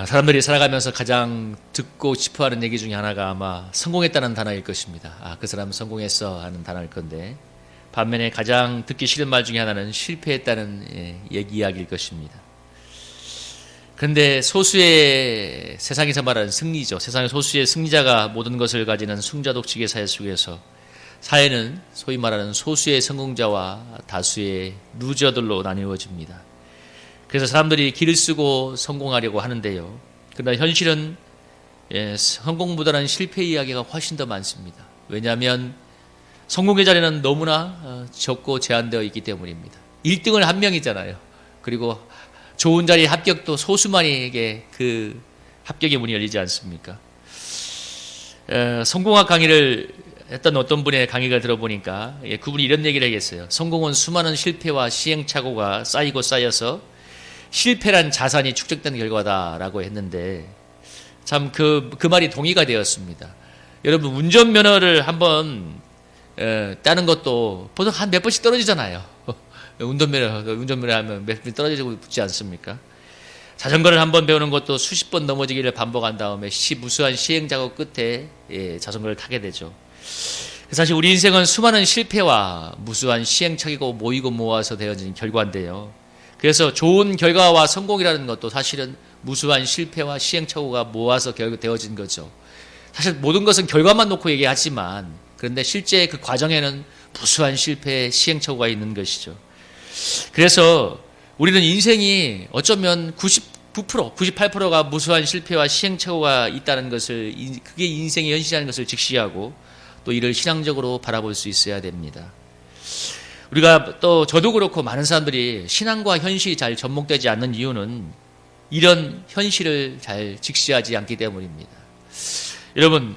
사람들이 살아가면서 가장 듣고 싶어하는 얘기 중에 하나가 아마 성공했다는 단어일 것입니다. 그 사람은 성공했어 하는 단어일 건데, 반면에 가장 듣기 싫은 말 중에 하나는 실패했다는 이야기일 것입니다. 그런데 소수의 세상에서 말하는 승리죠. 세상의 소수의 승리자가 모든 것을 가지는 숭자독식의 사회 속에서 사회는 소위 말하는 소수의 성공자와 다수의 루저들로 나뉘어집니다. 그래서 사람들이 길을 쓰고 성공하려고 하는데요. 그러나 현실은 성공보다는 실패 이야기가 훨씬 더 많습니다. 왜냐하면 성공의 자리는 너무나 적고 제한되어 있기 때문입니다. 1등은 한 명이잖아요. 그리고 좋은 자리 합격도 소수만에게 그 합격의 문이 열리지 않습니까? 성공학 강의를 했던 어떤 분의 강의를 들어보니까 그분이 이런 얘기를 하겠어요. 성공은 수많은 실패와 시행착오가 쌓이고 쌓여서 실패란 자산이 축적된 결과다라고 했는데, 참 그 말이 동의가 되었습니다. 여러분, 운전면허를 한번 따는 것도 보통 한 몇 번씩 떨어지잖아요. 운전면허 하면 몇 번 떨어지고 붙지 않습니까? 자전거를 한번 배우는 것도 수십 번 넘어지기를 반복한 다음에 무수한 시행착오 끝에 자전거를 타게 되죠. 사실 우리 인생은 수많은 실패와 무수한 시행착오가 모이고 모아서 되어진 결과인데요. 그래서 좋은 결과와 성공이라는 것도 사실은 무수한 실패와 시행착오가 모아서 되어진 거죠. 사실 모든 것은 결과만 놓고 얘기하지만, 그런데 실제 그 과정에는 무수한 실패, 시행착오가 있는 것이죠. 그래서 우리는 인생이 어쩌면 99%, 98%가 무수한 실패와 시행착오가 있다는 것을, 그게 인생의 현실이라는 것을 직시하고 또 이를 신앙적으로 바라볼 수 있어야 됩니다. 우리가 또 저도 그렇고 많은 사람들이 신앙과 현실이 잘 접목되지 않는 이유는 이런 현실을 잘 직시하지 않기 때문입니다. 여러분,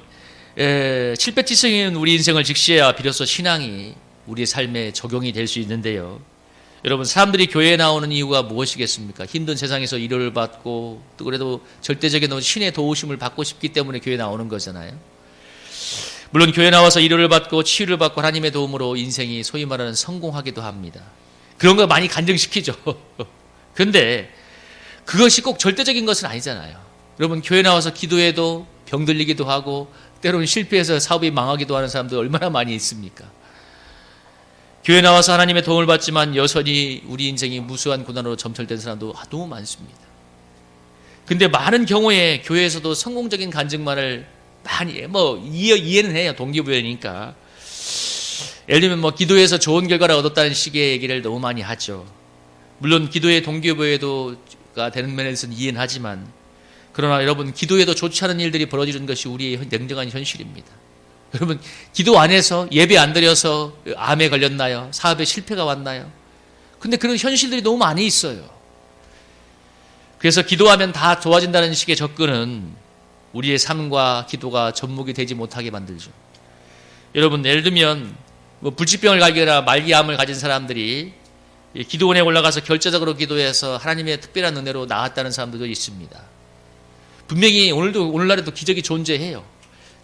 칠배지성인 우리 인생을 직시해야 비로소 신앙이 우리의 삶에 적용이 될 수 있는데요. 여러분, 사람들이 교회에 나오는 이유가 무엇이겠습니까? 힘든 세상에서 위로를 받고 또 그래도 절대적인 신의 도우심을 받고 싶기 때문에 교회에 나오는 거잖아요. 물론 교회 나와서 위로를 받고 치유를 받고 하나님의 도움으로 인생이 소위 말하는 성공하기도 합니다. 그런 거 많이 간증시키죠. 그런데 그것이 꼭 절대적인 것은 아니잖아요. 여러분, 교회 나와서 기도해도 병들리기도 하고 때로는 실패해서 사업이 망하기도 하는 사람들 얼마나 많이 있습니까? 교회 나와서 하나님의 도움을 받지만 여전히 우리 인생이 무수한 고난으로 점철된 사람도 너무 많습니다. 근데 많은 경우에 교회에서도 성공적인 간증만을 많이 이해는 해요. 동기부여니까. 예를 들면 기도해서 좋은 결과를 얻었다는 식의 얘기를 너무 많이 하죠. 물론 기도의 동기부여가 되는 면에서는 이해는 하지만, 그러나 여러분, 기도에도 좋지 않은 일들이 벌어지는 것이 우리의 냉정한 현실입니다. 여러분, 기도 안에서 예배 안 드려서 암에 걸렸나요? 사업에 실패가 왔나요? 근데 그런 현실들이 너무 많이 있어요. 그래서 기도하면 다 좋아진다는 식의 접근은 우리의 삶과 기도가 접목이 되지 못하게 만들죠. 여러분, 예를 들면 불치병을 가거나 말기암을 가진 사람들이 기도원에 올라가서 결제적으로 기도해서 하나님의 특별한 은혜로 나았다는 사람들도 있습니다. 분명히 오늘날에도 기적이 존재해요.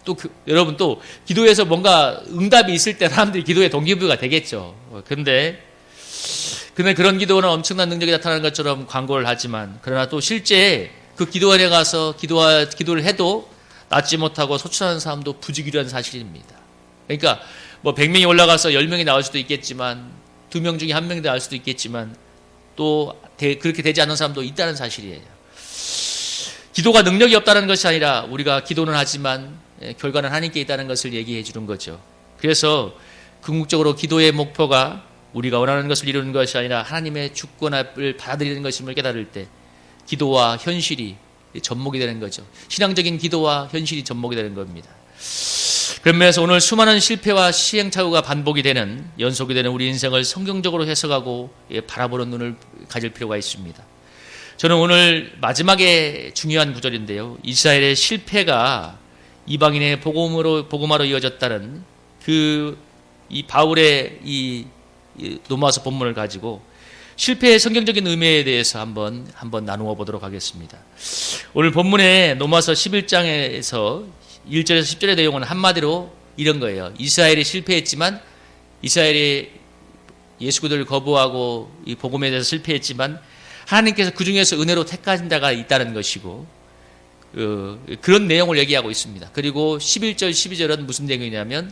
또 여러분, 또 기도에서 뭔가 응답이 있을 때 사람들이 기도의 동기부여가 되겠죠. 그런데 그런 기도는 엄청난 능력이 나타나는 것처럼 광고를 하지만, 그러나 또 실제 그 기도원에 가서 기도를 해도 낫지 못하고 소출하는 사람도 부지기라는 사실입니다. 그러니까 100명이 올라가서 10명이 나올 수도 있겠지만, 2명 중에 1명이 나올 수도 있겠지만, 또 그렇게 되지 않는 사람도 있다는 사실이에요. 기도가 능력이 없다는 것이 아니라 우리가 기도는 하지만 결과는 하나님께 있다는 것을 얘기해 주는 거죠. 그래서 궁극적으로 기도의 목표가 우리가 원하는 것을 이루는 것이 아니라 하나님의 주권을 받아들이는 것임을 깨달을 때 기도와 현실이 접목이 되는 거죠. 신앙적인 기도와 현실이 접목이 되는 겁니다. 그런 면에서 오늘 수많은 실패와 시행착오가 반복이 되는, 연속이 되는 우리 인생을 성경적으로 해석하고 바라보는 눈을 가질 필요가 있습니다. 저는 오늘 마지막에 중요한 구절인데요. 이스라엘의 실패가 이방인의 복음화로 이어졌다는 이 바울의 이 로마서 본문을 가지고 실패의 성경적인 의미에 대해서 한번 나누어 보도록 하겠습니다. 오늘 본문의 로마서 11장에서 1절에서 10절의 내용은 한마디로 이런 거예요. 이스라엘이 실패했지만, 이스라엘이 예수 그리스도를 거부하고 이 복음에 대해서 실패했지만 하나님께서 그 중에서 은혜로 택하신 자가 있다는 것이고, 그런 내용을 얘기하고 있습니다. 그리고 11절, 12절은 무슨 내용이냐면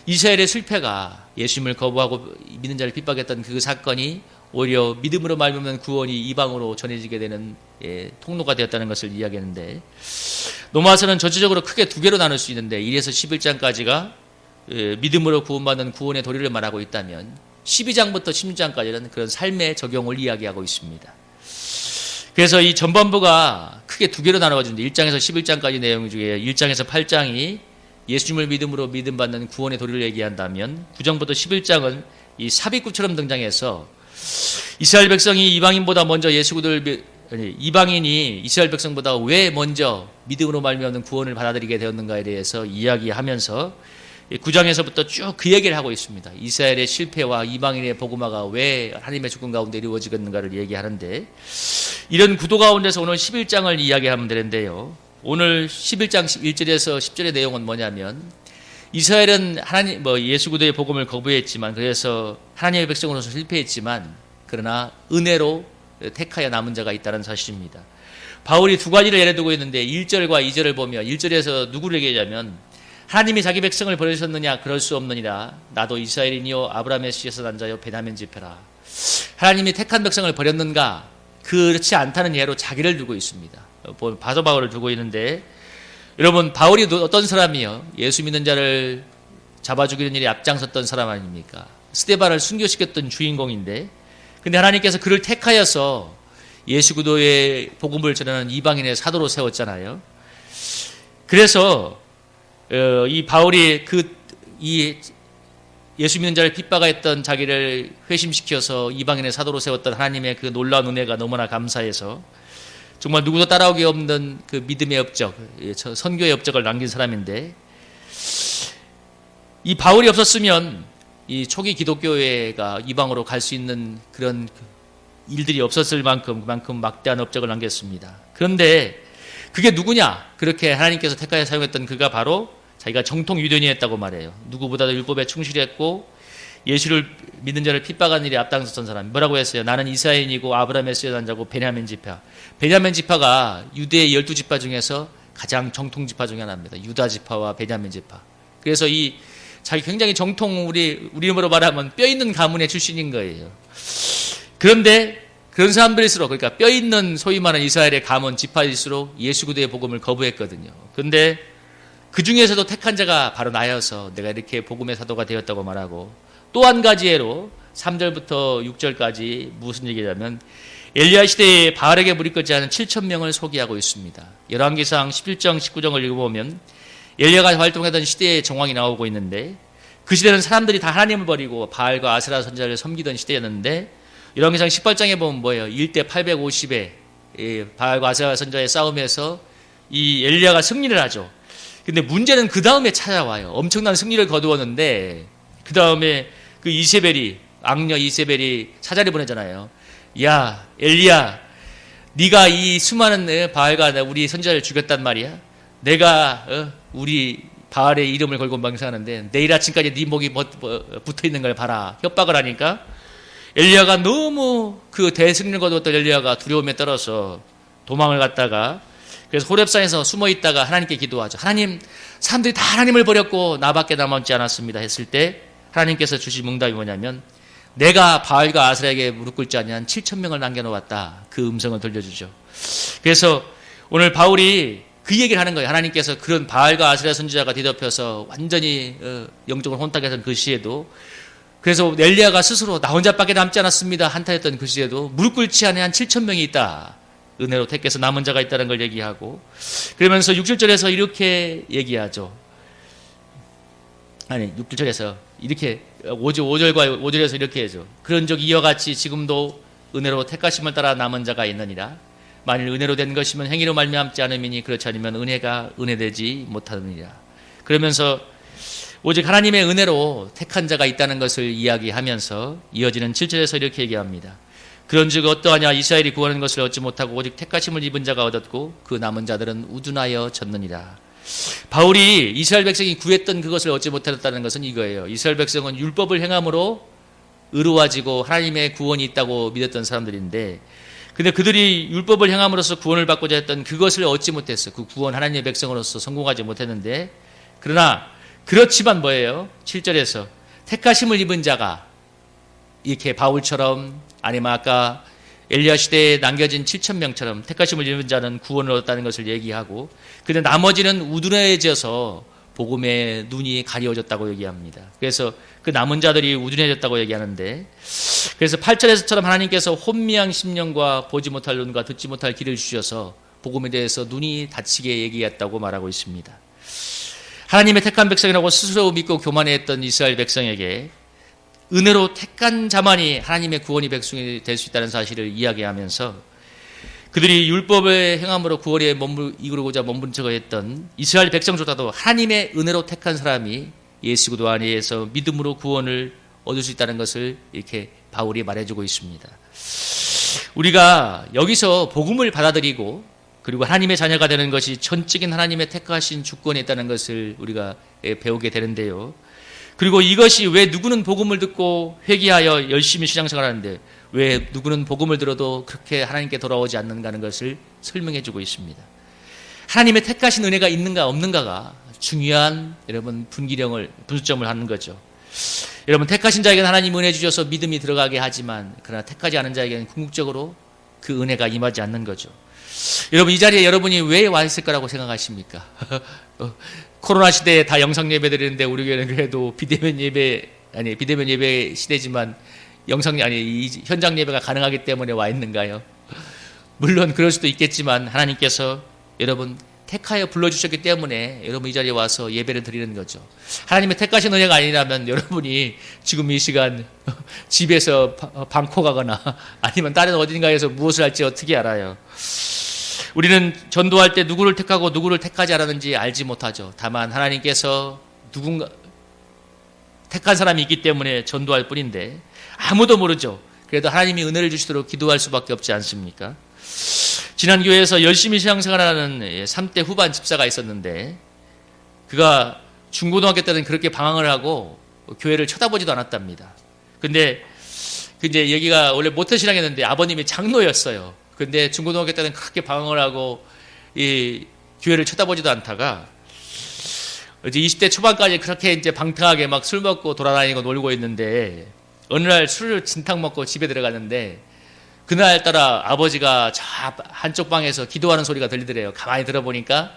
이스라엘의 실패가 예수님을 거부하고 믿는 자를 핍박했던 그 사건이 오히려 믿음으로 말미암은 구원이 이방으로 전해지게 되는 통로가 되었다는 것을 이야기하는데, 로마서는 전체적으로 크게 두 개로 나눌 수 있는데 1에서 11장까지가 믿음으로 구원받는 구원의 도리를 말하고 있다면 12장부터 16장까지는 그런 삶의 적용을 이야기하고 있습니다. 그래서 이 전반부가 크게 두 개로 나눠가지고 1장에서 11장까지 내용 중에 1장에서 8장이 예수님을 믿음으로 믿음받는 구원의 도리를 얘기한다면 9장부터 11장은 이 삽입구처럼 등장해서 이스라엘 백성이 이방인보다 먼저 이방인이 이스라엘 백성보다 왜 먼저 믿음으로 말미암는 구원을 받아들이게 되었는가에 대해서 이야기하면서 9장에서부터 쭉 그 얘기를 하고 있습니다. 이스라엘의 실패와 이방인의 복음화가 왜 하나님의 주권 가운데 이루어지겠는가를 얘기하는데, 이런 구도 가운데서 오늘 11장을 이야기하면 되는데요. 오늘 11장 1절에서 10절의 내용은 뭐냐면, 이스라엘은 예수 그리스도의 복음을 거부했지만, 그래서 하나님의 백성으로서 실패했지만, 그러나 은혜로 택하여 남은 자가 있다는 사실입니다. 바울이 두 가지를 예를 두고 있는데 1절과 2절을 보면 1절에서 누구를 얘기하냐면, 하나님이 자기 백성을 버리셨느냐? 그럴 수 없느니라. 나도 이스라엘이니요 아브라함의 씨에서 난 자요 베냐민 지파라. 하나님이 택한 백성을 버렸는가? 그렇지 않다는 예로 자기를 두고 있습니다. 바서 바울을 두고 있는데, 여러분 바울이 어떤 사람이요? 예수 믿는 자를 잡아 죽이는 일에 앞장섰던 사람 아닙니까? 스데반을 순교시켰던 주인공인데, 근데 하나님께서 그를 택하여서 예수 그리스도의 복음을 전하는 이방인의 사도로 세웠잖아요. 그래서 이 바울이 예수 믿는 자를 핍박했던 자기를 회심시켜서 이방인의 사도로 세웠던 하나님의 그 놀라운 은혜가 너무나 감사해서 정말 누구도 따라오기 없는 그 믿음의 업적, 선교의 업적을 남긴 사람인데, 이 바울이 없었으면 이 초기 기독교회가 이방으로 갈 수 있는 그런 일들이 없었을 만큼 그만큼 막대한 업적을 남겼습니다. 그런데 그게 누구냐? 그렇게 하나님께서 택하여 사용했던 그가 바로 자기가 정통 유대인이었다고 말해요. 누구보다도 율법에 충실했고 예수를 믿는 자를 핍박한 일에 앞장섰던 사람. 뭐라고 했어요? 나는 이스라엘인이고 아브라함의 씨에 난 자고 베냐민 지파. 베냐민 지파가 유대의 12지파 중에서 가장 정통 지파 중에 하나입니다. 유다 지파와 베냐민 지파. 그래서 자기 굉장히 정통, 우리 힘으로 말하면 뼈 있는 가문의 출신인 거예요. 그런데 그런 사람들일수록, 그러니까 뼈 있는 소위 말하는 이스라엘의 가문 지파일수록 예수 그리스도의 복음을 거부했거든요. 그런데 그 중에서도 택한 자가 바로 나여서 내가 이렇게 복음의 사도가 되었다고 말하고, 또 한 가지 예로 3절부터 6절까지 무슨 얘기냐면 엘리야 시대에 바알에게 물이 끓지 않은 7,000명을 소개하고 있습니다. 열왕기상 11장 19장을 읽어보면 엘리야가 활동하던 시대의 정황이 나오고 있는데, 그 시대는 사람들이 다 하나님을 버리고 바알과 아세라 선지자를 섬기던 시대였는데, 열왕기상 18장에 보면 뭐예요? 1대 850에 바알과 아세라 선지자의 싸움에서 이 엘리야가 승리를 하죠. 근데 문제는 그 다음에 찾아와요. 엄청난 승리를 거두었는데 그 다음에 그 악녀 이세벨이 사자를 보내잖아요. 야 엘리야, 네가 이 수많은 바알과 우리 선지자를 죽였단 말이야. 내가 우리 바알의 이름을 걸고 맹세하는데 내일 아침까지 네 목이 붙어 있는 걸 봐라. 협박을 하니까 엘리야가 너무 그 대승리를 거두었던 엘리야가 두려움에 떨어서 도망을 갔다가, 그래서 호렙산에서 숨어 있다가 하나님께 기도하죠. 하나님, 사람들이 다 하나님을 버렸고 나밖에 남았지 않았습니다 했을 때 하나님께서 주신 응답이 뭐냐면, 내가 바알과 아세라에게 무릎 꿇지 아니한 7,000명을 남겨놓았다. 그 음성을 들려주죠. 그래서 오늘 바울이 그 얘기를 하는 거예요. 하나님께서 그런 바알과 아세라 선지자가 뒤덮여서 완전히 영적으로 혼탁했던 그 시에도, 그래서 엘리야가 스스로 나 혼자밖에 남지 않았습니다 한탄했던 그 시에도 무릎 꿇지 아니한 7,000명이 있다. 은혜로 택해서 남은 자가 있다는 걸 얘기하고, 그러면서 6절에서 이렇게 얘기하죠. 6절에서 이렇게 5절과 5절에서 이렇게 해죠. 그런즉 이와 같이 지금도 은혜로 택하심을 따라 남은 자가 있느니라. 만일 은혜로 된 것이면 행위로 말미암지 않음이니 그렇지 않으면 은혜가 은혜되지 못하느니라. 그러면서 오직 하나님의 은혜로 택한 자가 있다는 것을 이야기하면서 이어지는 7절에서 이렇게 얘기합니다. 그런즉 어떠하냐? 이스라엘이 구하는 것을 얻지 못하고 오직 택하심을 입은 자가 얻었고 그 남은 자들은 우둔하여 졌느니라. 바울이 이스라엘 백성이 구했던 그것을 얻지 못했다는 것은 이거예요. 이스라엘 백성은 율법을 행함으로 의로워지고 하나님의 구원이 있다고 믿었던 사람들인데, 근데 그들이 율법을 행함으로써 구원을 받고자 했던 그것을 얻지 못했어. 그 구원 하나님의 백성으로서 성공하지 못했는데, 그러나 그렇지만 뭐예요? 7절에서 택하심을 입은 자가 이렇게 바울처럼, 아니면 아까 엘리야 시대에 남겨진 7,000명처럼 택하심을 입은 자는 구원을 얻었다는 것을 얘기하고, 근데 나머지는 우둔해져서 복음의 눈이 가려워졌다고 얘기합니다. 그래서 그 남은 자들이 우둔해졌다고 얘기하는데, 그래서 8절에서처럼 하나님께서 혼미한 심령과 보지 못할 눈과 듣지 못할 귀를 주셔서 복음에 대해서 눈이 닫히게 얘기했다고 말하고 있습니다. 하나님의 택한 백성이라고 스스로 믿고 교만했던 이스라엘 백성에게 은혜로 택한 자만이 하나님의 구원의 백성이 될 수 있다는 사실을 이야기하면서, 그들이 율법의 행함으로 구원에 이루고자 몸부림쳐가 했던 이스라엘 백성조차도 하나님의 은혜로 택한 사람이 예수 그리스도 안에서 믿음으로 구원을 얻을 수 있다는 것을 이렇게 바울이 말해주고 있습니다. 우리가 여기서 복음을 받아들이고 그리고 하나님의 자녀가 되는 것이 전적인 하나님의 택하신 주권에 있다는 것을 우리가 배우게 되는데요. 그리고 이것이 왜 누구는 복음을 듣고 회개하여 열심히 신앙생활하는데 왜 누구는 복음을 들어도 그렇게 하나님께 돌아오지 않는가 하는 것을 설명해 주고 있습니다. 하나님의 택하신 은혜가 있는가 없는가가 중요한 여러분 분수점을 하는 거죠. 여러분, 택하신 자에게는 하나님 은혜 주셔서 믿음이 들어가게 하지만, 그러나 택하지 않은 자에게는 궁극적으로 그 은혜가 임하지 않는 거죠. 여러분, 이 자리에 여러분이 왜 와 있을 거라고 생각하십니까? 코로나 시대에 다 영상 예배 드리는데 우리 교회는 그래도 비대면 예배 시대지만 현장 예배가 가능하기 때문에 와 있는가요? 물론 그럴 수도 있겠지만 하나님께서 여러분 택하여 불러주셨기 때문에 여러분 이 자리에 와서 예배를 드리는 거죠. 하나님의 택하신 은혜가 아니라면 여러분이 지금 이 시간 집에서 방콕하거나 아니면 다른 어딘가에서 무엇을 할지 어떻게 알아요? 우리는 전도할 때 누구를 택하고 누구를 택하지 않았는지 알지 못하죠. 다만 하나님께서 누군가 택한 사람이 있기 때문에 전도할 뿐인데 아무도 모르죠. 그래도 하나님이 은혜를 주시도록 기도할 수밖에 없지 않습니까? 지난 교회에서 열심히 신앙생활하는 3대 후반 집사가 있었는데, 그가 중고등학교 때는 그렇게 방황을 하고 교회를 쳐다보지도 않았답니다. 근데 이제 여기가 원래 모태신앙이었는데 아버님이 장로였어요. 근데 중고등학교 때는 그렇게 방황을 하고 이 교회를 쳐다보지도 않다가 이제 20대 초반까지 그렇게 이제 방탕하게 막 술 먹고 돌아다니고 놀고 있는데, 어느 날 술을 진탕 먹고 집에 들어갔는데 그날따라 아버지가 저 한쪽 방에서 기도하는 소리가 들리더래요. 가만히 들어보니까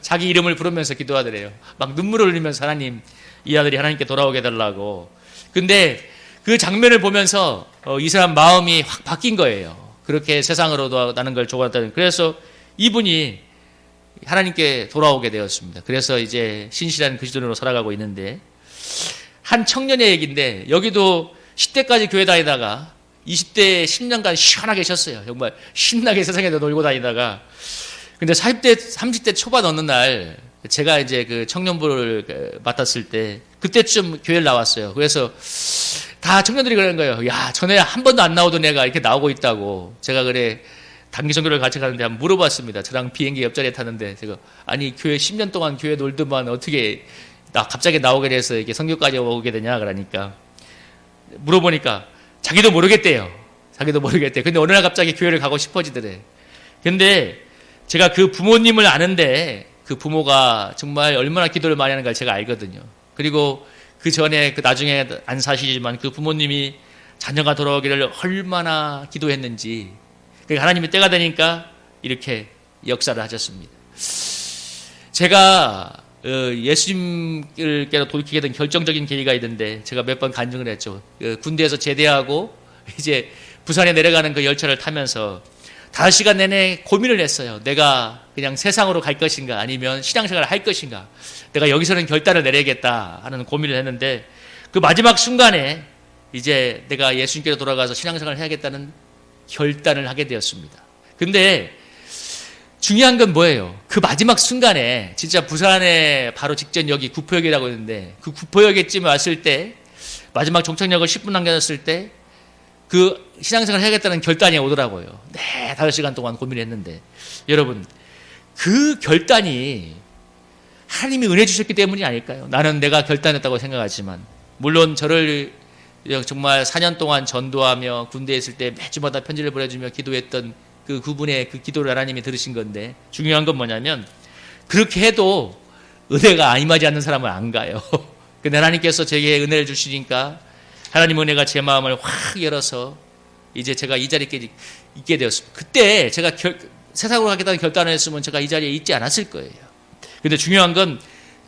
자기 이름을 부르면서 기도하더래요. 막 눈물을 흘리면서 하나님, 이 아들이 하나님께 돌아오게 해달라고. 근데 그 장면을 보면서 이 사람 마음이 확 바뀐 거예요. 그렇게 세상으로 나는 걸 좋아했다는. 그래서 이분이 하나님께 돌아오게 되었습니다. 그래서 이제 신실한 그리스도인으로 살아가고 있는데, 한 청년의 얘기인데, 여기도 10대까지 교회 다니다가 20대에 10년간 시원하게 쉬었어요. 정말 신나게 세상에도 놀고 다니다가, 근데 30대 초반 어느 날 제가 이제 그 청년부를 맡았을 때 그때쯤 교회를 나왔어요. 그래서 다 청년들이 그러는 거예요. 야, 전에 한 번도 안 나오던 애가 이렇게 나오고 있다고. 제가 그래 단기 선교를 같이 가는데 한번 물어봤습니다. 저랑 비행기 옆자리에 탔는데 제가, 아니 교회 10년 동안 교회 놀더만 어떻게 갑자기 나오게 돼서 이렇게 선교까지 오게 되냐 그러니까, 물어보니까 자기도 모르겠대요. 근데 어느 날 갑자기 교회를 가고 싶어지더래. 근데 제가 그 부모님을 아는데 그 부모가 정말 얼마나 기도를 많이 하는가 제가 알거든요. 그리고 그 전에 나중에 안 사시지만 그 부모님이 자녀가 돌아오기를 얼마나 기도했는지, 그러니까 하나님이 때가 되니까 이렇게 역사를 하셨습니다. 제가 예수님께로 돌이키게 된 결정적인 계기가 있는데, 제가 몇 번 간증을 했죠. 군대에서 제대하고 이제 부산에 내려가는 그 열차를 타면서 5시간 내내 고민을 했어요. 내가 그냥 세상으로 갈 것인가 아니면 신앙생활을 할 것인가, 내가 여기서는 결단을 내려야겠다 하는 고민을 했는데, 그 마지막 순간에 이제 내가 예수님께로 돌아가서 신앙생활을 해야겠다는 결단을 하게 되었습니다. 근데 중요한 건 뭐예요? 그 마지막 순간에 진짜 부산에 바로 직전 여기 구포역이라고 있는데, 그 구포역에쯤 왔을 때 마지막 종착역을 10분 남겨놨을 때 그 신앙생활을 해야겠다는 결단이 오더라고요. 네, 5시간 동안 고민했는데, 여러분 그 결단이 하나님이 은혜 주셨기 때문이 아닐까요? 나는 내가 결단했다고 생각하지만, 물론 저를 정말 4년 동안 전도하며 군대에 있을 때 매주마다 편지를 보내주며 기도했던 그분의 그 기도를 하나님이 들으신 건데, 중요한 건 뭐냐면 그렇게 해도 은혜가 임하지 않는 사람은 안 가요. 근데 하나님께서 제게 은혜를 주시니까 하나님 은혜가 제 마음을 확 열어서 이제 제가 이 자리에 있게 되었습니다. 그때 제가 세상으로 가겠다는 결단을 했으면 제가 이 자리에 있지 않았을 거예요. 근데 중요한 건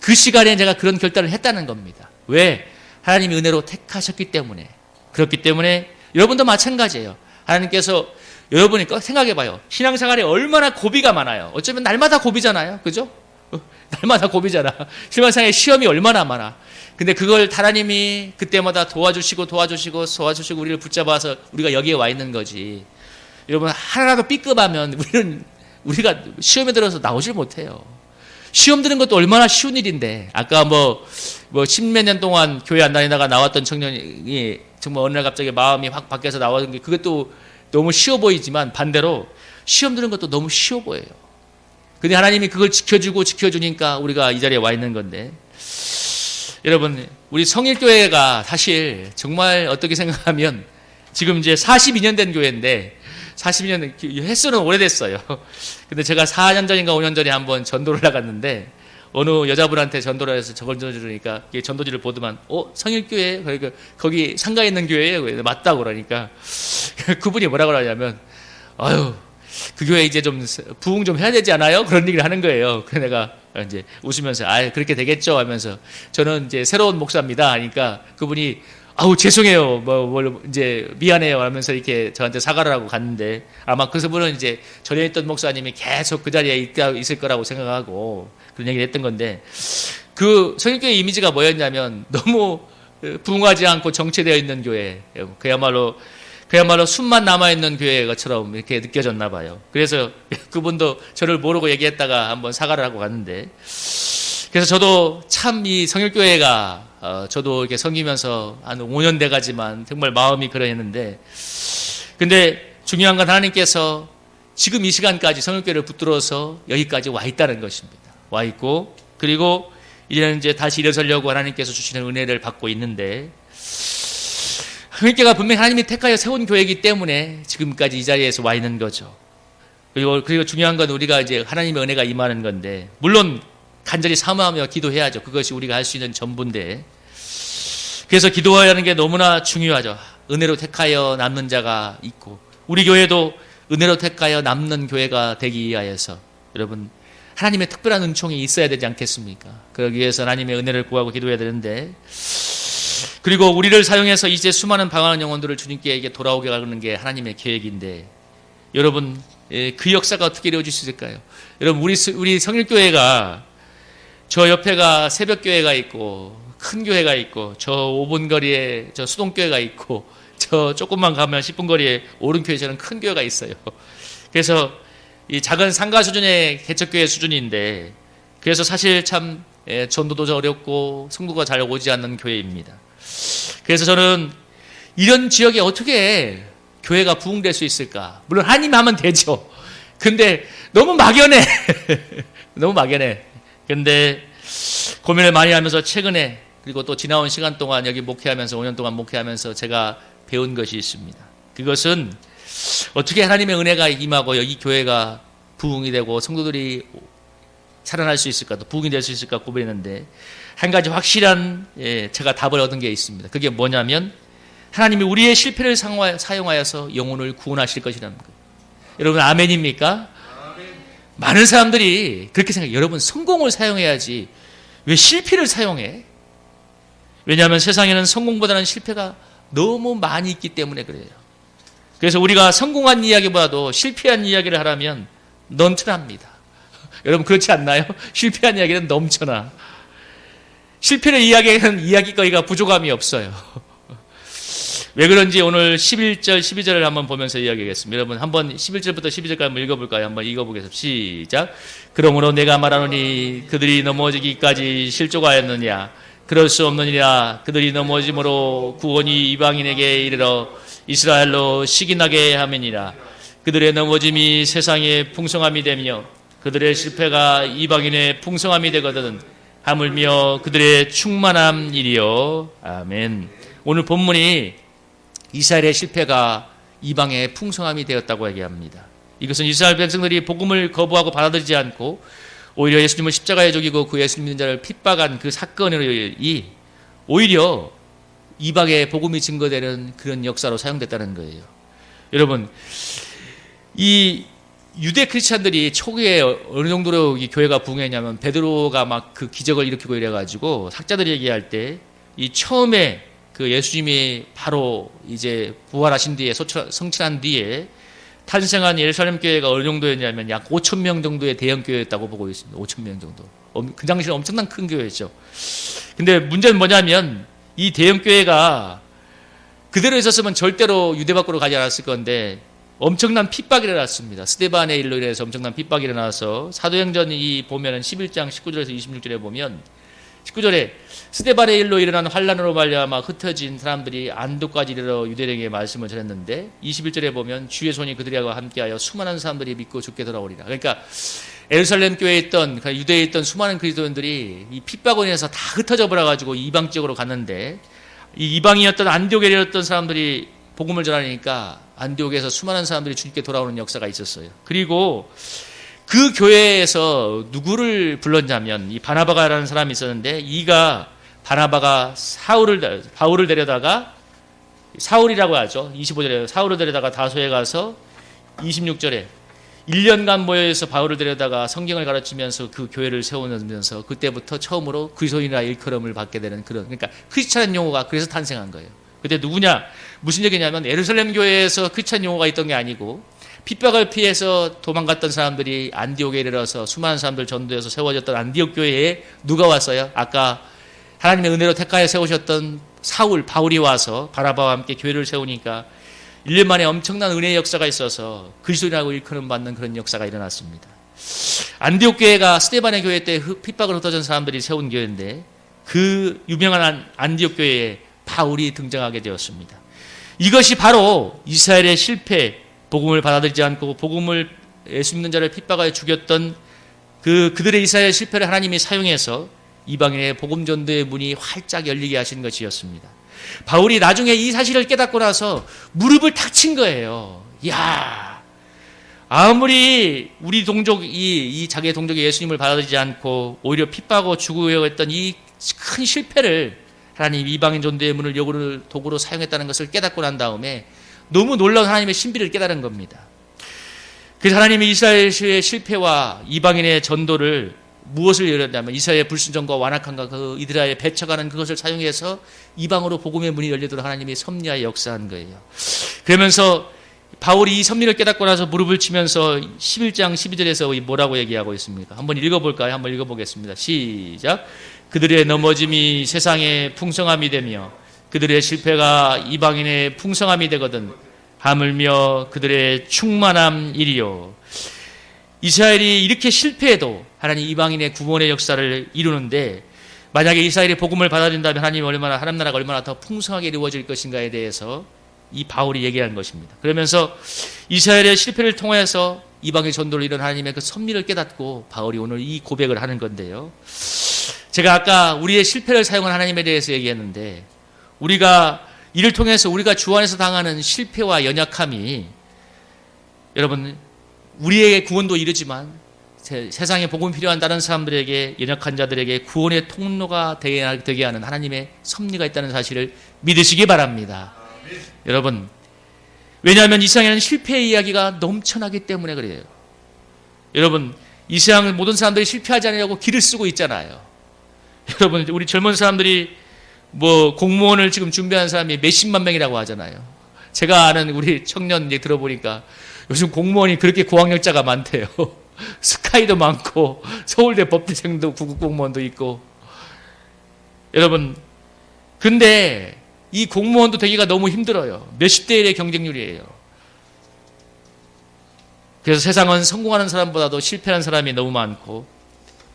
그 시간에 제가 그런 결단을 했다는 겁니다. 왜? 하나님이 은혜로 택하셨기 때문에. 그렇기 때문에 여러분도 마찬가지예요. 하나님께서 여러분이 생각해봐요. 신앙생활에 얼마나 고비가 많아요. 어쩌면 날마다 고비잖아요. 그죠? 날마다 고비잖아. 신앙생활에 시험이 얼마나 많아. 근데 그걸 하나님이 그때마다 도와주시고 우리를 붙잡아서 우리가 여기에 와 있는 거지. 여러분, 하나라도 B급하면 우리가 시험에 들어서 나오질 못해요. 시험 드는 것도 얼마나 쉬운 일인데, 아까 십몇 년 동안 교회 안 다니다가 나왔던 청년이 정말 어느 날 갑자기 마음이 확 바뀌어서 나왔던 게, 그것도 너무 쉬워 보이지만 반대로 시험 드는 것도 너무 쉬워 보여요. 근데 하나님이 그걸 지켜주니까 우리가 이 자리에 와 있는 건데, 여러분, 우리 성일교회가 사실 정말 어떻게 생각하면 지금 이제 42년 된 교회인데, 42년, 횟수는 오래됐어요. 근데 제가 4년 전인가 5년 전에 한번 전도를 나갔는데, 어느 여자분한테 전도를 해서 저걸 들으니까 전도지를 보더만, 성일교회? 그러니까 거기 상가에 있는 교회예요? 맞다고 그러니까 그분이 뭐라 그러냐면, 그 교회 이제 좀 부흥 좀 해야 되지 않아요? 그런 얘기를 하는 거예요. 그래서 내가 이제 웃으면서, 그렇게 되겠죠? 하면서, 저는 이제 새로운 목사입니다. 하니까 그분이, 죄송해요. 이제 미안해요. 하면서 이렇게 저한테 사과를 하고 갔는데, 아마 그분은 이제 전에 있던 목사님이 계속 그 자리에 있을 거라고 생각하고 그런 얘기를 했던 건데, 그 성일교회 이미지가 뭐였냐면 너무 부흥하지 않고 정체되어 있는 교회, 그야말로 숨만 남아있는 교회처럼 이렇게 느껴졌나 봐요. 그래서 그분도 저를 모르고 얘기했다가 한번 사과를 하고 갔는데, 그래서 저도 참 이 성일교회가 저도 이렇게 섬기면서 한 5년 돼가지만 정말 마음이 그러했는데, 근데 중요한 건 하나님께서 지금 이 시간까지 성일교회를 붙들어서 여기까지 와 있다는 것입니다. 와 있고, 그리고 이제는 이제 다시 일어서려고 하나님께서 주시는 은혜를 받고 있는데, 성일교회가 분명히 하나님이 택하여 세운 교회이기 때문에 지금까지 이 자리에서 와 있는 거죠. 그리고 중요한 건 우리가 이제 하나님의 은혜가 임하는 건데, 물론 간절히 사모하며 기도해야죠. 그것이 우리가 할 수 있는 전부인데, 그래서 기도하는 게 너무나 중요하죠. 은혜로 택하여 남는 자가 있고, 우리 교회도 은혜로 택하여 남는 교회가 되기 위하여서 여러분, 하나님의 특별한 은총이 있어야 되지 않겠습니까? 그러기 위해서 하나님의 은혜를 구하고 기도해야 되는데, 그리고 우리를 사용해서 이제 수많은 방황하는 영혼들을 주님께 돌아오게 하는 게 하나님의 계획인데, 여러분, 그 역사가 어떻게 이루어질 수 있을까요? 여러분, 우리 성일교회가, 저 옆에가 새벽교회가 있고, 큰 교회가 있고, 저 5분 거리에 저 수동교회가 있고, 저 조금만 가면 10분 거리에 오른교회처럼 큰 교회가 있어요. 그래서 이 작은 상가 수준의 개척교회 수준인데, 그래서 사실 참 전도도 어렵고 성도가 잘 오지 않는 교회입니다. 그래서 저는 이런 지역에 어떻게 교회가 부흥될 수 있을까? 물론 하나님 하면 되죠. 근데 너무 막연해. 너무 막연해. 근데 고민을 많이 하면서 최근에, 그리고 또 지나온 시간 동안 여기 목회하면서 5년 동안 목회하면서 제가 배운 것이 있습니다. 그것은 어떻게 하나님의 은혜가 임하고 여기 교회가 부흥이 되고 성도들이 살아날 수 있을까, 또 부흥이 될 수 있을까 고민했는데, 한 가지 확실한 제가 답을 얻은 게 있습니다. 그게 뭐냐면, 하나님이 우리의 실패를 사용하여서 영혼을 구원하실 것이라는 거예요. 여러분, 아멘입니까? 많은 사람들이 그렇게 생각해요. 여러분, 성공을 사용해야지 왜 실패를 사용해? 왜냐하면 세상에는 성공보다는 실패가 너무 많이 있기 때문에 그래요. 그래서 우리가 성공한 이야기보다도 실패한 이야기를 하라면 넘쳐납니다. 여러분, 그렇지 않나요? 실패한 이야기는 넘쳐나. 실패를 이야기하는 이야기거리가 부족함이 없어요. 왜 그런지 오늘 11절, 12절을 한번 보면서 이야기하겠습니다. 여러분, 한번 11절부터 12절까지 한번 읽어볼까요? 한번 읽어보겠습니다. 시작. 그러므로 내가 말하노니 그들이 넘어지기까지 실족하였느냐? 그럴 수 없느니라. 그들이 넘어짐으로 구원이 이방인에게 이르러 이스라엘로 시기나게 함이니라. 그들의 넘어짐이 세상의 풍성함이 되며 그들의 실패가 이방인의 풍성함이 되거든 하물며 그들의 충만함이리요. 아멘. 오늘 본문이 이스라엘의 실패가 이방의 풍성함이 되었다고 얘기합니다. 이것은 이스라엘 백성들이 복음을 거부하고 받아들이지 않고 오히려 예수님을 십자가에 죽이고 그 예수 믿는 자를 핍박한 그 사건이 오히려 이방의 복음이 증거되는 그런 역사로 사용됐다는 거예요. 여러분, 이 유대 크리스찬들이 초기에 어느 정도로 이 교회가 부흥했냐면 베드로가 막 그 기적을 일으키고 이래가지고 학자들이 얘기할 때 이 처음에 그 예수님이 바로 이제 부활하신 뒤에 성취한 뒤에 탄생한 예루살렘 교회가 어느 정도였냐면 약 5천 명 정도의 대형 교회였다고 보고 있습니다. 5천 명 정도. 그 당시는 엄청난 큰 교회였죠. 근데 문제는 뭐냐면 이 대형 교회가 그대로 있었으면 절대로 유대 밖으로 가지 않았을 건데 엄청난 핍박이 일어났습니다. 스데반의 일로 인해서 엄청난 핍박이 일어나서 사도행전이 보면은 11장 19절에서 26절에 보면 19절에 스데반의 일로 일어난 환란으로 말미암아 흩어진 사람들이 안도까지 이르러 유대인에게 말씀을 전했는데 21절에 보면 주의 손이 그들과 함께하여 수많은 사람들이 믿고 죽게 돌아오리라. 그러니까 예루살렘 교회에 있던 유대에 있던 수많은 그리스도인들이 이 핍박으로 인해서 다 흩어져 버려가지고 이방 지역으로 갔는데 이 이방이었던 안디옥에 있던 사람들이 복음을 전하니까 안디옥에서 수많은 사람들이 주님께 돌아오는 역사가 있었어요. 그리고 그 교회에서 누구를 불렀냐면 이 바나바가라는 사람이 있었는데 이가 바나바가 바울을 데려다가 사울이라고 하죠. 25절에 사울을 데려다가 다소에 가서 26절에 1년간 모여서 바울을 데려다가 성경을 가르치면서 그 교회를 세우면서 그때부터 처음으로 그리스도인이라 일컬음을 받게 되는 그런, 그러니까 크리스찬 용어가 그래서 탄생한 거예요. 그때 누구냐? 무슨 얘기냐면 예루살렘 교회에서 크리스찬 용어가 있던 게 아니고 핍박을 피해서 도망갔던 사람들이 안디옥에 이르러서 수많은 사람들 전도해서 세워졌던 안디옥 교회에 누가 왔어요? 아까 하나님의 은혜로 택하여 세우셨던 바울이 와서 바나바와 함께 교회를 세우니까 1년 만에 엄청난 은혜의 역사가 있어서 그리스도인이라고 일컬음 받는 그런 역사가 일어났습니다. 안디옥 교회가 스데반의 교회 때 핍박을 흩어진 사람들이 세운 교회인데 그 유명한 안디옥 교회에 바울이 등장하게 되었습니다. 이것이 바로 이스라엘의 실패, 복음을 받아들이지 않고 복음을 예수 믿는 자를 핍박하여 죽였던 그들의 이스라엘 실패를 하나님이 사용해서 이방인의 복음 전도의 문이 활짝 열리게 하신 것이었습니다. 바울이 나중에 이 사실을 깨닫고 나서 무릎을 탁 친 거예요. 야, 아무리 우리 동족이 이 자기의 동족이 예수님을 받아들이지 않고 오히려 핍박하고 죽으려 했던 이 큰 실패를 하나님 이방인 전도의 문을 도구로 사용했다는 것을 깨닫고 난 다음에 너무 놀라운 하나님의 신비를 깨달은 겁니다. 그래서 하나님이 이스라엘의 실패와 이방인의 전도를 무엇을 열었냐면 이스라엘의 불순종과 완악함과 그 이스라엘에 배척하는 그것을 사용해서 이방으로 복음의 문이 열리도록 하나님이 섭리하여 역사한 거예요. 그러면서 바울이 이 섭리를 깨닫고 나서 무릎을 치면서 11장 12절에서 뭐라고 얘기하고 있습니까? 한번 읽어볼까요? 한번 읽어보겠습니다. 시작. 그들의 넘어짐이 세상의 풍성함이 되며 그들의 실패가 이방인의 풍성함이 되거든 하물며 그들의 충만함이리요. 이스라엘이 이렇게 실패해도 하나님 이방인의 구원의 역사를 이루는데 만약에 이스라엘이 복음을 받아들인다면 하나님 나라가 얼마나 더 풍성하게 이루어질 것인가에 대해서 이 바울이 얘기한 것입니다. 그러면서 이스라엘의 실패를 통해서 이방의 전도를 이룬 하나님의 그 섭리를 깨닫고 바울이 오늘 이 고백을 하는 건데요. 제가 아까 우리의 실패를 사용한 하나님에 대해서 얘기했는데 우리가 이를 통해서 우리가 주 안에서 당하는 실패와 연약함이 여러분 우리에게 구원도 이르지만 세상에 복음이 필요한 다른 사람들에게 연약한 자들에게 구원의 통로가 되게 하는 하나님의 섭리가 있다는 사실을 믿으시기 바랍니다. 여러분 왜냐하면 이 세상에는 실패의 이야기가 넘쳐나기 때문에 그래요. 여러분 이 세상 모든 사람들이 실패하지 않으려고 길을 쓰고 있잖아요. 여러분 우리 젊은 사람들이 공무원을 지금 준비하는 사람이 몇십만 명이라고 하잖아요. 제가 아는 우리 청년 얘기 들어보니까 요즘 공무원이 그렇게 고학력자가 많대요. 스카이도 많고 서울대 법대생도 구급 공무원도 있고. 여러분 근데 이 공무원도 되기가 너무 힘들어요. 몇십 대 1의 경쟁률이에요. 그래서 세상은 성공하는 사람보다도 실패하는 사람이 너무 많고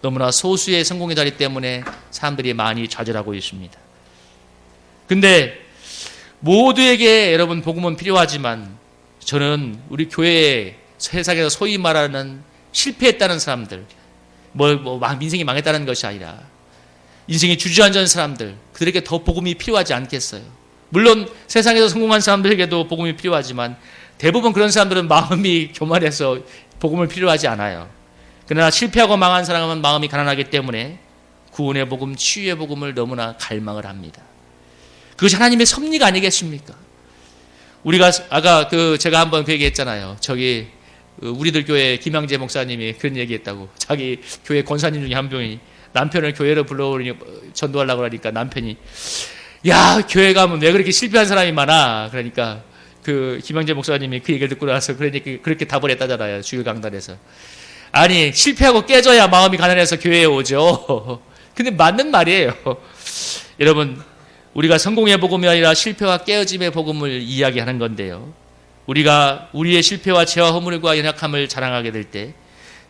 너무나 소수의 성공의 자리 때문에 사람들이 많이 좌절하고 있습니다. 근데 모두에게 여러분 복음은 필요하지만 저는 우리 교회에 세상에서 소위 말하는 실패했다는 사람들, 인생이 망했다는 것이 아니라 인생이 주저앉은 사람들, 그들에게 더 복음이 필요하지 않겠어요? 물론 세상에서 성공한 사람들에게도 복음이 필요하지만 대부분 그런 사람들은 마음이 교만해서 복음을 필요하지 않아요. 그러나 실패하고 망한 사람은 마음이 가난하기 때문에 구원의 복음, 치유의 복음을 너무나 갈망을 합니다. 그것이 하나님의 섭리가 아니겠습니까? 우리가 아까 제가 한번 그 얘기했잖아요. 우리들 교회 김양재 목사님이 그런 얘기했다고. 자기 교회 권사님 중에 한 명이 남편을 교회로 불러오니 전도하려고 하니까 남편이 야, 교회 가면 왜 그렇게 실패한 사람이 많아? 그러니까 김양재 목사님이 그 얘기를 듣고 나서 그렇게 답을 했다잖아요. 주일 강단에서. 아니, 실패하고 깨져야 마음이 가난해서 교회에 오죠. 근데 맞는 말이에요. 여러분, 우리가 성공의 복음이 아니라 실패와 깨어짐의 복음을 이야기하는 건데요. 우리가 우리의 실패와 죄와 허물과 연약함을 자랑하게 될 때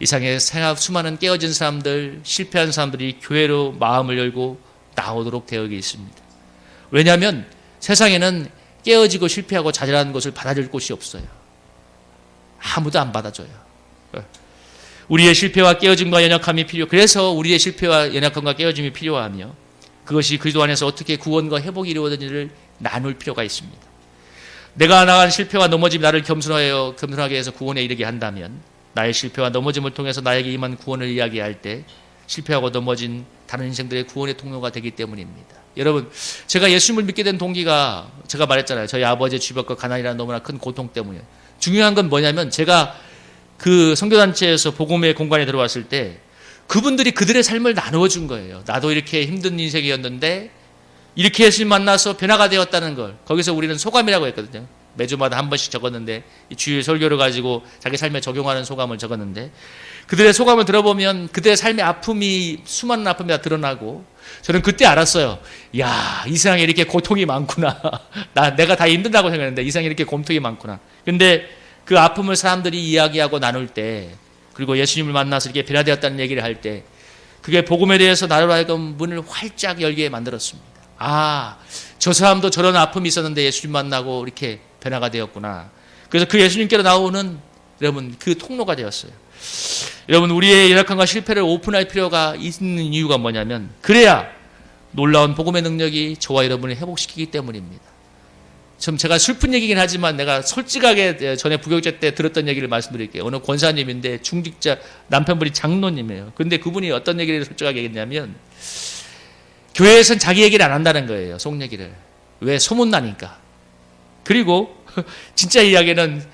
이상의 수많은 깨어진 사람들, 실패한 사람들이 교회로 마음을 열고 나오도록 되어 있습니다. 왜냐하면 세상에는 깨어지고 실패하고 좌절하는 것을 받아줄 곳이 없어요. 아무도 안 받아줘요. 우리의 실패와 깨어짐과 연약함이 그래서 우리의 실패와 연약함과 깨어짐이 필요하며 그것이 그리스도 안에서 어떻게 구원과 회복이 이루어지는지를 나눌 필요가 있습니다. 내가 나간 실패와 넘어짐이 나를 겸손하게 해서 구원에 이르게 한다면 나의 실패와 넘어짐을 통해서 나에게 임한 구원을 이야기할 때 실패하고 넘어진 다른 인생들의 구원의 통로가 되기 때문입니다. 여러분, 제가 예수님을 믿게 된 동기가 제가 말했잖아요. 저희 아버지의 주벽과 가난이라는 너무나 큰 고통 때문이에요. 중요한 건 뭐냐면 제가 그 선교단체에서 복음의 공간에 들어왔을 때 그분들이 그들의 삶을 나누어 준 거예요. 나도 이렇게 힘든 인생이었는데 이렇게 예수님 만나서 변화가 되었다는 걸 거기서 우리는 소감이라고 했거든요. 매주마다 한 번씩 적었는데 이 주일 설교를 가지고 자기 삶에 적용하는 소감을 적었는데 그들의 소감을 들어보면 그들의 삶의 아픔이 수많은 아픔이 다 드러나고 저는 그때 알았어요. 야, 이 세상에 이렇게 고통이 많구나. 내가 다 힘든다고 생각했는데 이 세상에 이렇게 고통이 많구나. 근데 그 아픔을 사람들이 이야기하고 나눌 때 그리고 예수님을 만나서 이렇게 변화되었다는 얘기를 할 때 그게 복음에 대해서 나를 하여금 문을 활짝 열게 만들었습니다. 아, 저 사람도 저런 아픔이 있었는데 예수님 만나고 이렇게 변화가 되었구나. 그래서 그 예수님께로 나오는 여러분 그 통로가 되었어요. 여러분, 우리의 연약함과 실패를 오픈할 필요가 있는 이유가 뭐냐면 그래야 놀라운 복음의 능력이 저와 여러분을 회복시키기 때문입니다. 좀 제가 슬픈 얘기긴 하지만 내가 솔직하게 전에 부교육제 때 들었던 얘기를 말씀드릴게요. 어느 권사님인데 중직자 남편분이 장로님이에요. 근데 그분이 어떤 얘기를 솔직하게 했냐면 교회에서는 자기 얘기를 안 한다는 거예요. 속 얘기를. 왜? 소문나니까. 그리고 진짜 이야기는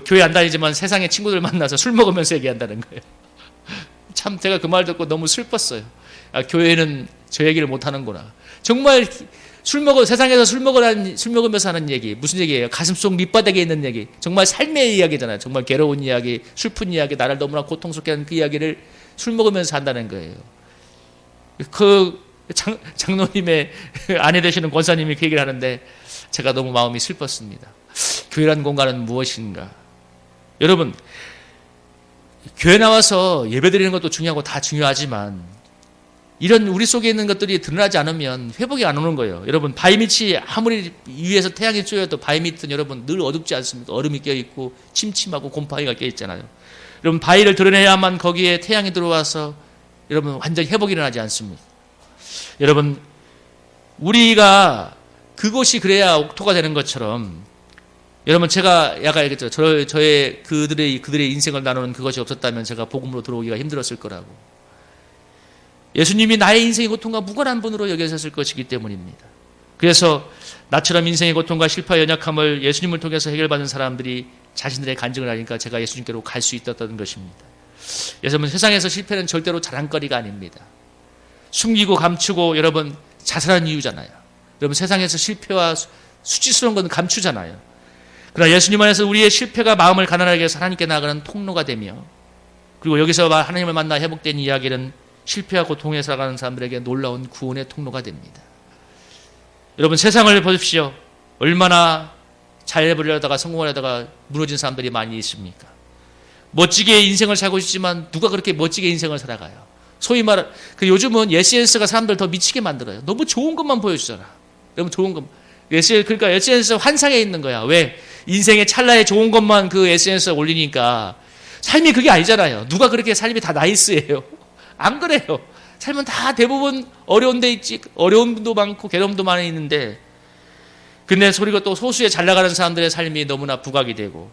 교회 안 다니지만 세상에 친구들 만나서 술 먹으면서 얘기한다는 거예요. 참 제가 그 말 듣고 너무 슬펐어요. 아, 교회는 저 얘기를 못 하는구나. 정말 세상에서 술 먹으면서 하는 얘기, 무슨 얘기예요? 가슴속 밑바닥에 있는 얘기. 정말 삶의 이야기잖아요. 정말 괴로운 이야기, 슬픈 이야기, 나를 너무나 고통스럽게 하는 그 이야기를 술 먹으면서 한다는 거예요. 장로님의 아내 되시는 권사님이 그 얘기를 하는데 제가 너무 마음이 슬펐습니다. 교회라는 공간은 무엇인가? 여러분, 교회 나와서 예배드리는 것도 중요하고 다 중요하지만 이런 우리 속에 있는 것들이 드러나지 않으면 회복이 안 오는 거예요. 여러분, 바위밑이 아무리 위에서 태양이 쬐어도 바위밑은 여러분 늘 어둡지 않습니까? 얼음이 껴있고 침침하고 곰팡이가 껴있잖아요. 여러분, 바위를 드러내야만 거기에 태양이 들어와서 여러분 완전히 회복이 일어나지 않습니다. 여러분, 우리가 그것이 그래야 옥토가 되는 것처럼 여러분, 제가 아까 얘기했죠. 그들의 인생을 나누는 그것이 없었다면 제가 복음으로 들어오기가 힘들었을 거라고. 예수님이 나의 인생의 고통과 무관한 분으로 여겨졌을 것이기 때문입니다. 그래서 나처럼 인생의 고통과 실패와 연약함을 예수님을 통해서 해결받는 사람들이 자신들의 간증을 하니까 제가 예수님께로 갈 수 있었던 것입니다. 여러분, 세상에서 실패는 절대로 자랑거리가 아닙니다. 숨기고 감추고 여러분 자살한 이유잖아요. 여러분, 세상에서 실패와 수치스러운 건 감추잖아요. 그러나 예수님 안에서 우리의 실패가 마음을 가난하게 해서 하나님께 나아가는 통로가 되며 그리고 여기서 하나님을 만나 회복된 이야기는 실패와 고통에 살아가는 사람들에게 놀라운 구원의 통로가 됩니다. 여러분, 세상을 보십시오. 얼마나 잘 보려다가 성공하려다가 무너진 사람들이 많이 있습니까? 멋지게 인생을 살고 싶지만 누가 그렇게 멋지게 인생을 살아가요? 소위 말해 요즘은 SNS가 사람들 더 미치게 만들어요. 너무 좋은 것만 보여주잖아. 너무 좋은 것. 그러니까 SNS 환상에 있는 거야. 왜? 인생의 찰나에 좋은 것만 그 SNS에 올리니까 삶이 그게 아니잖아요. 누가 그렇게 삶이 다 나이스해요? 안 그래요. 삶은 다 대부분 어려운 데 있지. 어려운 분도 많고 괴로움도 많이 있는데 근데 그리고 또 소수의 잘 나가는 사람들의 삶이 너무나 부각이 되고,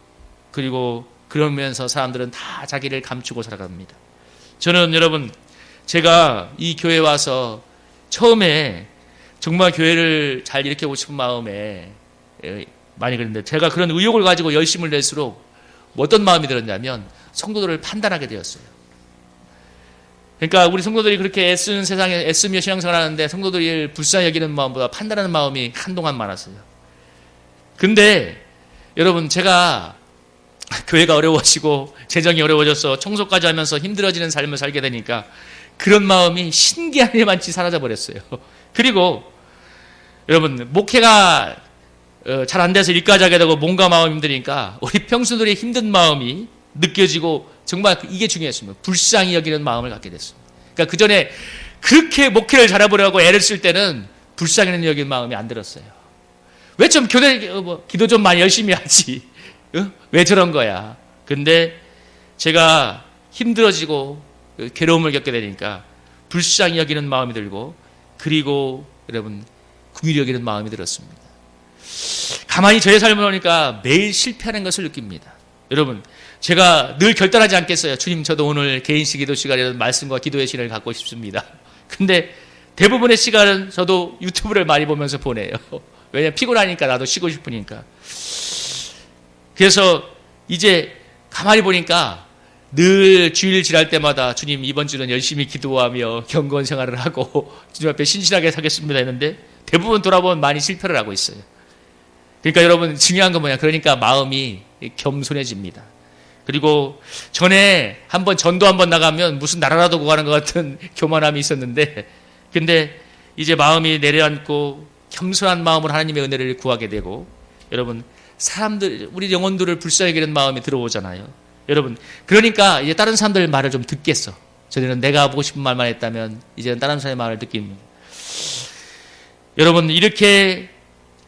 그리고 그러면서 사람들은 다 자기를 감추고 살아갑니다. 저는 여러분, 제가 이 교회에 와서 처음에 정말 교회를 잘 일으키고 싶은 마음에 많이 그랬는데, 제가 그런 의욕을 가지고 열심을 낼수록 어떤 마음이 들었냐면 성도들을 판단하게 되었어요. 그러니까 우리 성도들이 그렇게 애쓰는 세상에 애쓰며 신앙생활 하는데 성도들이 불쌍히 여기는 마음보다 판단하는 마음이 한동안 많았어요. 근데 여러분, 제가 교회가 어려워지고 재정이 어려워져서 청소까지 하면서 힘들어지는 삶을 살게 되니까 그런 마음이 신기하게 많이 사라져 버렸어요. 그리고 여러분, 목회가 잘 안 돼서 일까지 하게 되고 몸과 마음이 힘드니까 우리 평신도들의 힘든 마음이 느껴지고 정말 이게 중요했습니다. 불쌍히 여기는 마음을 갖게 됐습니다. 그러니까 그 전에 그렇게 목회를 잘해보려고 애를 쓸 때는 불쌍히 여기는 마음이 안 들었어요. 왜 좀 기도 좀 많이 열심히 하지? 왜 저런 거야? 근데 제가 힘들어지고 괴로움을 겪게 되니까 불쌍히 여기는 마음이 들고, 그리고 여러분 긍휼히 여기는 마음이 들었습니다. 가만히 저의 삶을 보니까 매일 실패하는 것을 느낍니다. 여러분, 제가 늘 결단하지 않겠어요. 주님, 저도 오늘 개인식 기도 시간에는 말씀과 기도의 시간을 갖고 싶습니다. 근데 대부분의 시간은 저도 유튜브를 많이 보면서 보내요. 왜냐면 피곤하니까, 나도 쉬고 싶으니까. 그래서 이제 가만히 보니까 늘 주일 지날 때마다 주님, 이번 주는 열심히 기도하며 경건 생활을 하고 주님 앞에 신실하게 사겠습니다 했는데 대부분 돌아보면 많이 실패를 하고 있어요. 그러니까 여러분, 중요한 건 뭐냐? 그러니까 마음이 겸손해집니다. 그리고 전에 전도 한번 나가면 무슨 나라라도 구하는 것 같은 교만함이 있었는데, 근데 이제 마음이 내려앉고 겸손한 마음으로 하나님의 은혜를 구하게 되고, 여러분, 사람들, 우리 영혼들을 불쌍히 여기는 마음이 들어오잖아요. 여러분, 그러니까 이제 다른 사람들 말을 좀 듣겠어. 전에는 내가 하고 싶은 말만 했다면 이제는 다른 사람의 말을 듣깁니다. 여러분, 이렇게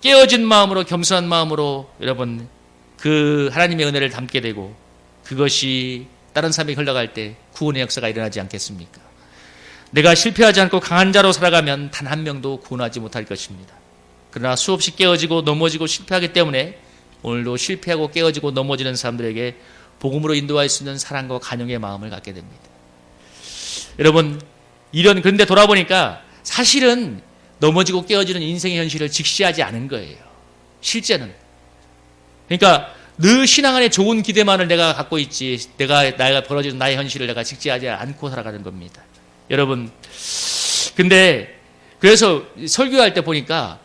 깨어진 마음으로, 겸손한 마음으로 여러분 그 하나님의 은혜를 담게 되고, 그것이 다른 사람에게 흘러갈 때 구원의 역사가 일어나지 않겠습니까? 내가 실패하지 않고 강한 자로 살아가면 단 한 명도 구원하지 못할 것입니다. 그러나 수없이 깨어지고 넘어지고 실패하기 때문에 오늘도 실패하고 깨어지고 넘어지는 사람들에게 복음으로 인도할 수 있는 사랑과 간용의 마음을 갖게 됩니다. 여러분, 그런데 돌아보니까 사실은 넘어지고 깨어지는 인생의 현실을 직시하지 않은 거예요. 실제는. 그러니까 늘 신앙 안에 좋은 기대만을 내가 갖고 있지, 나가 벌어지는 나의 현실을 내가 직시하지 않고 살아가는 겁니다. 여러분, 근데 그래서 설교할 때 보니까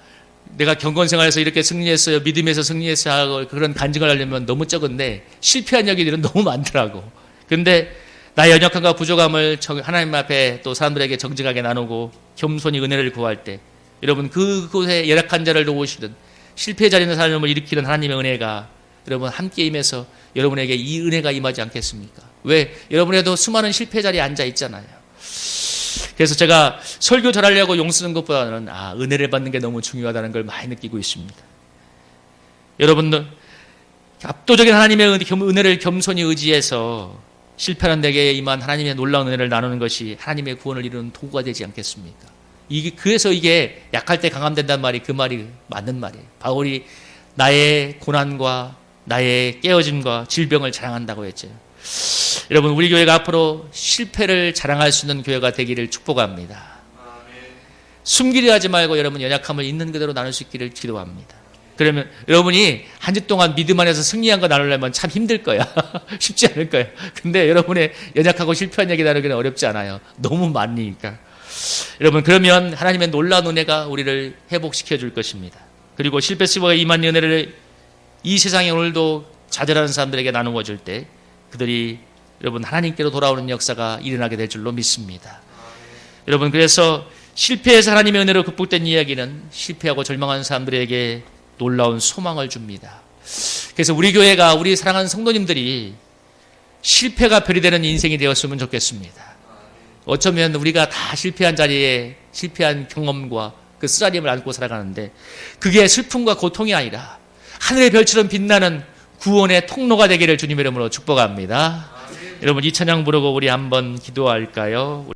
내가 경건생활에서 이렇게 승리했어요, 믿음에서 승리했어요 하고 그런 간증을 하려면 너무 적은데 실패한 얘기들은 너무 많더라고. 근데 나의 연약함과 부족함을 하나님 앞에 또 사람들에게 정직하게 나누고 겸손히 은혜를 구할 때, 여러분, 그곳에 열악한 자를 도우시는, 실패 자리에 있는 사람을 일으키는 하나님의 은혜가 여러분 함께 임해서 여러분에게 이 은혜가 임하지 않겠습니까? 왜? 여러분에도 수많은 실패 자리에 앉아 있잖아요. 그래서 제가 설교 잘하려고 용 쓰는 것보다는 은혜를 받는 게 너무 중요하다는 걸 많이 느끼고 있습니다. 여러분들, 압도적인 하나님의 은혜를 겸손히 의지해서 실패하는 데게 임한 하나님의 놀라운 은혜를 나누는 것이 하나님의 구원을 이루는 도구가 되지 않겠습니까? 그래서 이게 약할 때 강함된다는 말이 그 말이 맞는 말이에요. 바울이 나의 고난과 나의 깨어짐과 질병을 자랑한다고 했죠. 여러분, 우리 교회가 앞으로 실패를 자랑할 수 있는 교회가 되기를 축복합니다. 숨기려 하지 말고 여러분 연약함을 있는 그대로 나눌 수 있기를 기도합니다. 그러면 여러분이 한 주 동안 믿음 안에서 승리한 거 나누려면 참 힘들 거야. 쉽지 않을 거야. 근데 여러분의 연약하고 실패한 얘기 나누기는 어렵지 않아요. 너무 많으니까. 여러분, 그러면 하나님의 놀라운 은혜가 우리를 회복시켜 줄 것입니다. 그리고 실패 수고가 임한 은혜를 이 세상에 오늘도 좌절하는 사람들에게 나누어 줄 때 그들이 여러분 하나님께로 돌아오는 역사가 일어나게 될 줄로 믿습니다. 여러분, 그래서 실패해서 하나님의 은혜로 극복된 이야기는 실패하고 절망하는 사람들에게 놀라운 소망을 줍니다. 그래서 우리 교회가, 우리 사랑하는 성도님들이 실패가 별이 되는 인생이 되었으면 좋겠습니다. 어쩌면 우리가 다 실패한 자리에 실패한 경험과 그 쓰라림을 안고 살아가는데 그게 슬픔과 고통이 아니라 하늘의 별처럼 빛나는 구원의 통로가 되기를 주님의 이름으로 축복합니다. 여러분, 이 찬양 부르고 우리 한번 기도할까요?